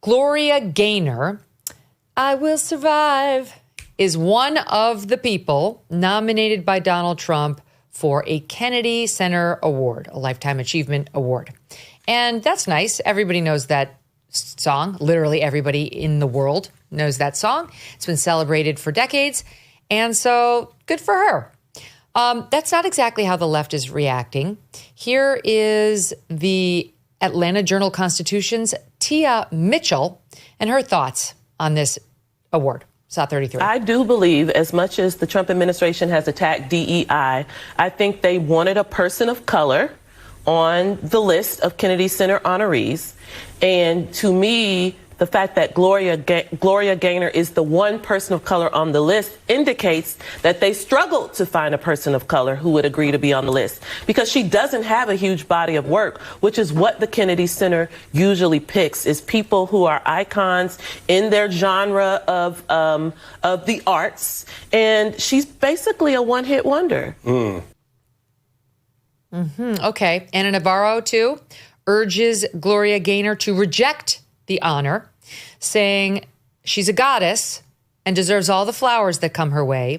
Gloria Gaynor, I Will Survive, is one of the people nominated by Donald Trump for a Kennedy Center Award, a Lifetime Achievement Award. And that's nice. Everybody knows that song. Literally everybody in the world knows that song. It's been celebrated for decades. And so good for her. That's not exactly how the left is reacting. Here is the Atlanta Journal-Constitution's Tia Mitchell and her thoughts on this award. SOT 33. I do believe, as much as the Trump administration has attacked DEI, I think they wanted a person of color on the list of Kennedy Center honorees. And to me, the fact that Gloria Gaynor is the one person of color on the list indicates that they struggled to find a person of color who would agree to be on the list, because she doesn't have a huge body of work, which is what the Kennedy Center usually picks, is people who are icons in their genre of the arts. And she's basically a one-hit wonder. Okay. Anna Navarro, too, urges Gloria Gaynor to reject the honor, saying she's a goddess and deserves all the flowers that come her way.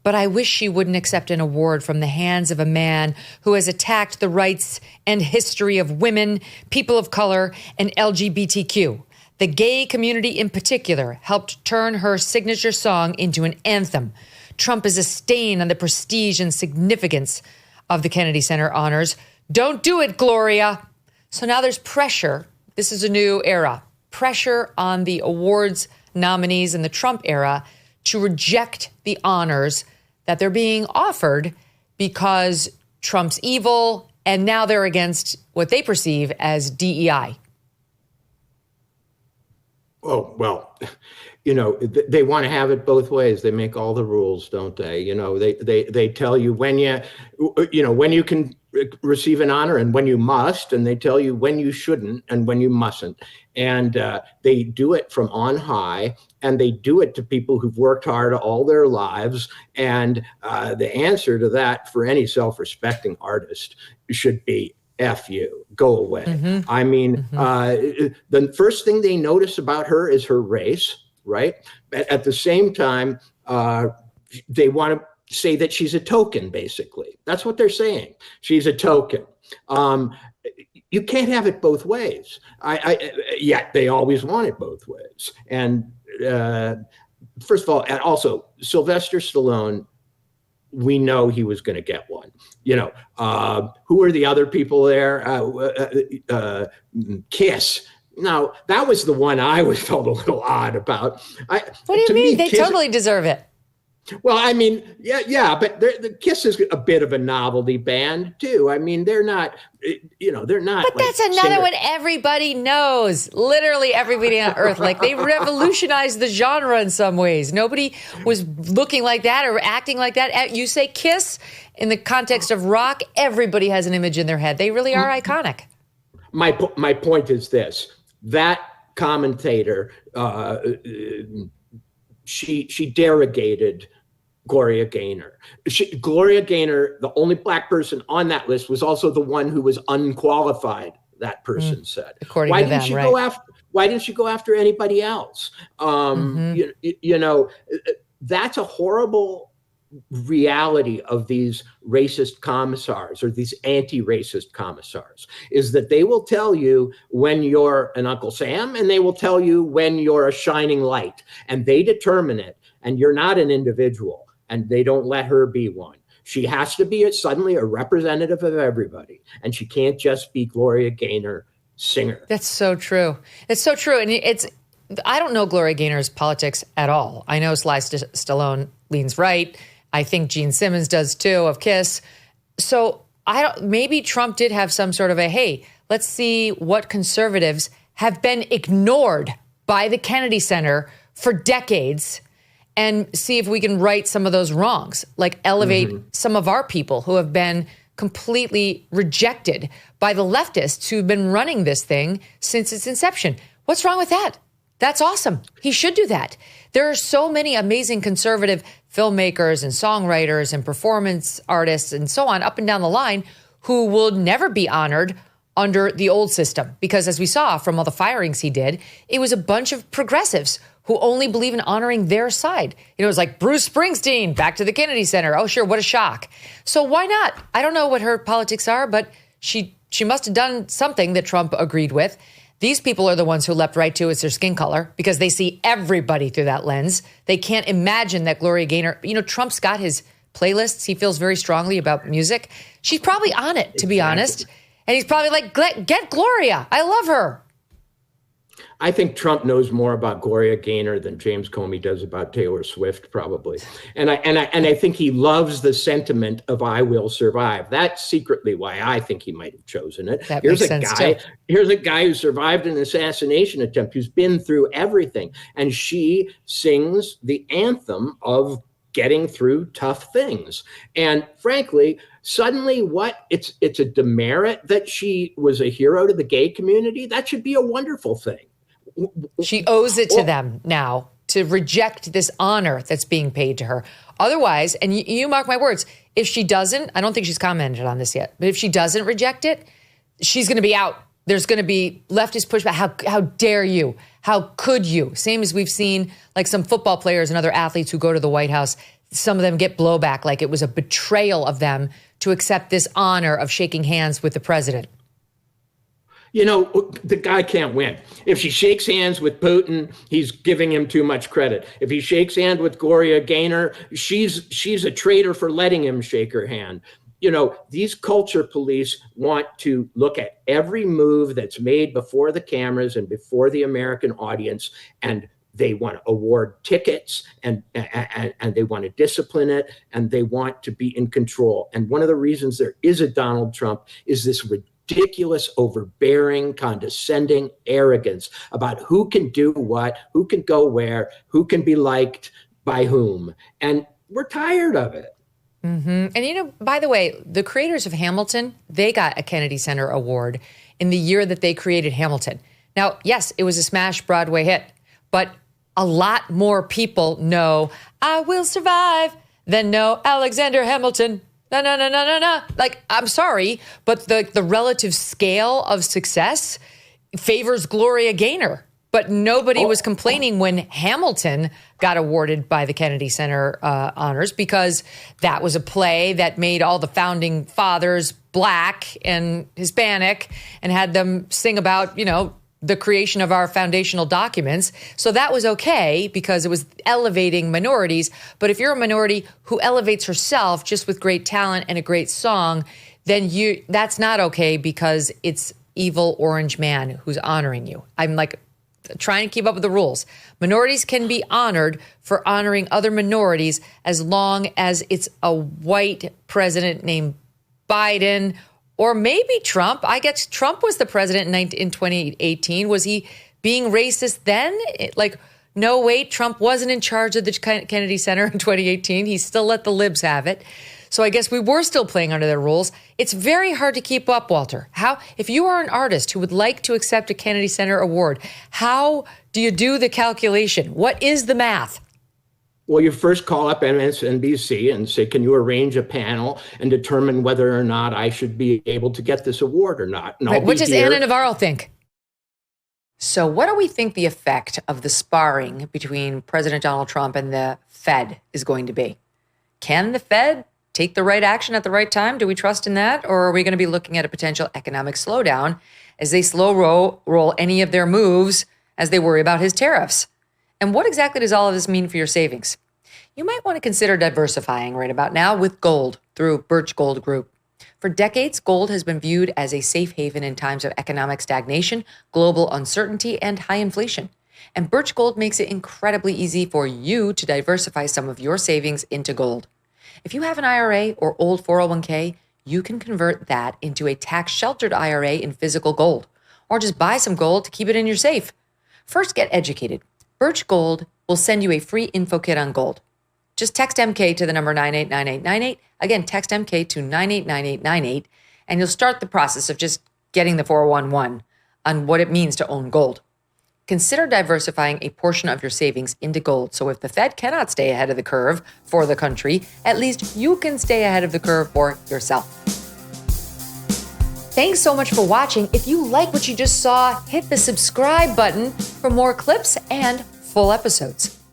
But I wish she wouldn't accept an award from the hands of a man who has attacked the rights and history of women, people of color, and LGBTQ. The gay community in particular helped turn her signature song into an anthem. Trump is a stain on the prestige and significance of the Kennedy Center honors. Don't do it, Gloria. So now there's pressure. This is a new era. Pressure on the awards nominees in the Trump era to reject the honors that they're being offered because Trump's evil, and now they're against what they perceive as DEI. Oh, well, they want to have it both ways. They make all the rules, don't they? They tell you when you can receive an honor and when you must, and they tell you when you shouldn't and when you mustn't. And they do it from on high, and they do it to people who've worked hard all their lives. And the answer to that for any self-respecting artist should be F you, go away. I mean, the first thing they notice about her is her race, right? At the same time, they want to say that she's a token, basically. That's what they're saying. She's a token. You can't have it both ways. Yet they always want it both ways. And first of all, and also Sylvester Stallone, we know he was going to get one. Who are the other people there? Kiss. Now, that was the one I always felt a little odd about. What do you mean? They totally deserve it. Well, I mean, yeah, but the Kiss is a bit of a novelty band too. I mean, they're not. But that's another one everybody knows. Literally everybody on earth. Like, they revolutionized the genre in some ways. Nobody was looking like that or acting like that. You say Kiss in the context of rock, everybody has an image in their head. They really are iconic. My point is this: that commentator, she derogated Gloria Gaynor. Gloria Gaynor, the only black person on that list, was also the one who was unqualified, that person said. According to them, right. Why didn't she go after anybody else? That's a horrible reality of these racist commissars, or these anti-racist commissars, is that they will tell you when you're an Uncle Sam, and they will tell you when you're a shining light, and they determine it, and you're not an individual, and they don't let her be one. She has to be suddenly a representative of everybody, and she can't just be Gloria Gaynor, singer. That's so true. It's so true. And I don't know Gloria Gaynor's politics at all. I know Sly Stallone leans right. I think Gene Simmons does too, of Kiss. So maybe Trump did have some sort of hey, let's see what conservatives have been ignored by the Kennedy Center for decades, and see if we can right some of those wrongs, like elevate some of our people who have been completely rejected by the leftists who've been running this thing since its inception. What's wrong with that? That's awesome. He should do that. There are so many amazing conservative filmmakers and songwriters and performance artists and so on up and down the line who will never be honored under the old system. Because as we saw from all the firings he did, it was a bunch of progressives who only believe in honoring their side. It was like Bruce Springsteen, back to the Kennedy Center. Oh, sure, what a shock. So why not? I don't know what her politics are, but she must have done something that Trump agreed with. These people are the ones who leapt right to it's their skin color because they see everybody through that lens. They can't imagine that Gloria Gaynor, Trump's got his playlists. He feels very strongly about music. She's probably on it, to be honest. And he's probably like, get Gloria. I love her. I think Trump knows more about Gloria Gaynor than James Comey does about Taylor Swift, probably. And I think he loves the sentiment of "I will survive." That's secretly why I think he might have chosen it. That makes sense too. Here's a guy who survived an assassination attempt, who's been through everything, and she sings the anthem of getting through tough things. And frankly, suddenly it's a demerit that she was a hero to the gay community. That should be a wonderful thing. She owes it to them now to reject this honor that's being paid to her. Otherwise, and you mark my words, if she doesn't, I don't think she's commented on this yet, but if she doesn't reject it, she's going to be out. There's going to be leftist pushback. How dare you? How could you? Same as we've seen like some football players and other athletes who go to the White House. Some of them get blowback, like it was a betrayal of them to accept this honor of shaking hands with the president. The guy can't win. If she shakes hands with Putin, he's giving him too much credit. If he shakes hands with Gloria Gaynor, she's a traitor for letting him shake her hand. These culture police want to look at every move that's made before the cameras and before the American audience, and they want to award tickets and they want to discipline it, and they want to be in control. And one of the reasons there is a Donald Trump is this ridiculous, overbearing, condescending arrogance about who can do what, who can go where, who can be liked by whom. And we're tired of it. Mm-hmm. And, by the way, the creators of Hamilton, they got a Kennedy Center Award in the year that they created Hamilton. Now, yes, it was a smash Broadway hit, but a lot more people know I Will Survive than know Alexander Hamilton. No. Like, I'm sorry, but the relative scale of success favors Gloria Gaynor. But nobody was complaining when Hamilton got awarded by the Kennedy Center honors, because that was a play that made all the founding fathers Black and Hispanic and had them sing about, the creation of our foundational documents. So that was okay because it was elevating minorities. But if you're a minority who elevates herself just with great talent and a great song, then that's not okay because it's evil orange man who's honoring you. I'm like trying to keep up with the rules. Minorities can be honored for honoring other minorities as long as it's a white president named Biden. Or maybe Trump. I guess Trump was the president in 2018. Was he being racist then? No, wait, Trump wasn't in charge of the Kennedy Center in 2018. He still let the libs have it. So I guess we were still playing under their rules. It's very hard to keep up, Walter. If you are an artist who would like to accept a Kennedy Center award, how do you do the calculation? What is the math? Well, you first call up MSNBC and say, can you arrange a panel and determine whether or not I should be able to get this award or not? Right. What does Anna Navarro think? So what do we think the effect of the sparring between President Donald Trump and the Fed is going to be? Can the Fed take the right action at the right time? Do we trust in that? Or are we going to be looking at a potential economic slowdown as they slow roll any of their moves as they worry about his tariffs? And what exactly does all of this mean for your savings? You might want to consider diversifying right about now with gold through Birch Gold Group. For decades, gold has been viewed as a safe haven in times of economic stagnation, global uncertainty, and high inflation. And Birch Gold makes it incredibly easy for you to diversify some of your savings into gold. If you have an IRA or old 401k, you can convert that into a tax-sheltered IRA in physical gold, or just buy some gold to keep it in your safe. First, get educated. Birch Gold will send you a free info kit on gold. Just text MK to the number 989898. Again, text MK to 989898, and you'll start the process of just getting the 411 on what it means to own gold. Consider diversifying a portion of your savings into gold. So if the Fed cannot stay ahead of the curve for the country, at least you can stay ahead of the curve for yourself. Thanks so much for watching. If you like what you just saw, hit the subscribe button for more clips and full episodes.